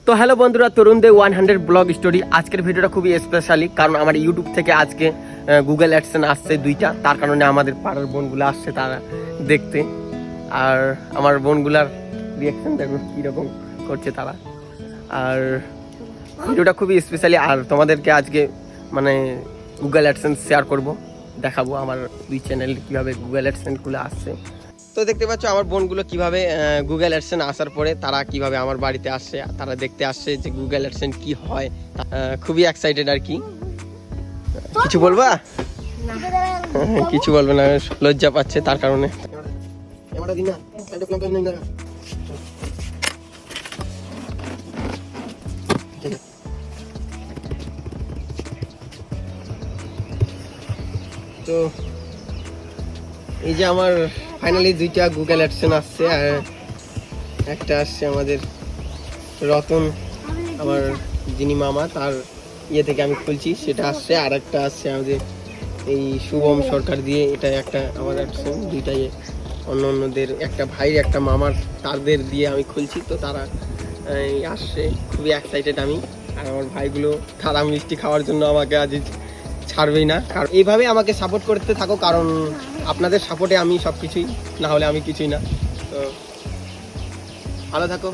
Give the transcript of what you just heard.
তো হ্যালো বন্ধুরা, তরুণ দে 100 blog story. আজকের ভিডিওটা খুবই স্পেশালি, কারণ আমার ইউটিউব থেকে আজকে গুগল অ্যাডসেন্স আসছে 2টা। তার কারণে আমাদের পাড়ার বোনগুলো আসছে তারা দেখতে, আর আমার বোনগুলার রিয়াকশন দেখো কীরকম করছে তারা। আর ভিডিওটা খুবই স্পেশালি, আর তোমাদেরকে আজকে মানে গুগল অ্যাডসেন্স শেয়ার করব, দেখাবো আমার 2 চ্যানেল কীভাবে গুগল অ্যাডসেন্সগুলো আসছে। তো দেখতে পাচ্ছ আমার বোনগুলো কিভাবে গুগল অ্যাডসেন্স আসার পরে তারা কিভাবে আমার বাড়িতে আসছে, তারা দেখতে আসছে যে গুগল অ্যাডসেন্স কি হয়। খুবই এক্সাইটেড আর কি। কিছু বলবা? কিছু বলবে না, লজ্জা পাচ্ছে তার কারণে। তো এই যে আমার ফাইনালি 2টা গুগল অ্যাডসেন্স আসছে, আর একটা আসছে আমাদের রতন, আমার যিনি মামা, তার ইয়ে থেকে আমি খুলছি সেটা আসছে, আর একটা আসছে আমাদের এই শুভম সরকার দিয়ে, এটা একটা আমার অ্যাডসেন্স। 2টাই অন্যদের, একটা ভাইয়ের একটা মামার, তাদের দিয়ে আমি খুলছি। তো তারা আসছে, খুবই এক্সাইটেড আমি। আর আমার ভাইগুলো তারা মিষ্টি খাওয়ার জন্য আমাকে আজ ছাড়বেই না। কারণ এইভাবে আমাকে সাপোর্ট করতে থাকো, কারণ আপনাদের সাপোর্টে আমি সব কিছুই, না হলে আমি কিছুই না। তো ভালো থাকো।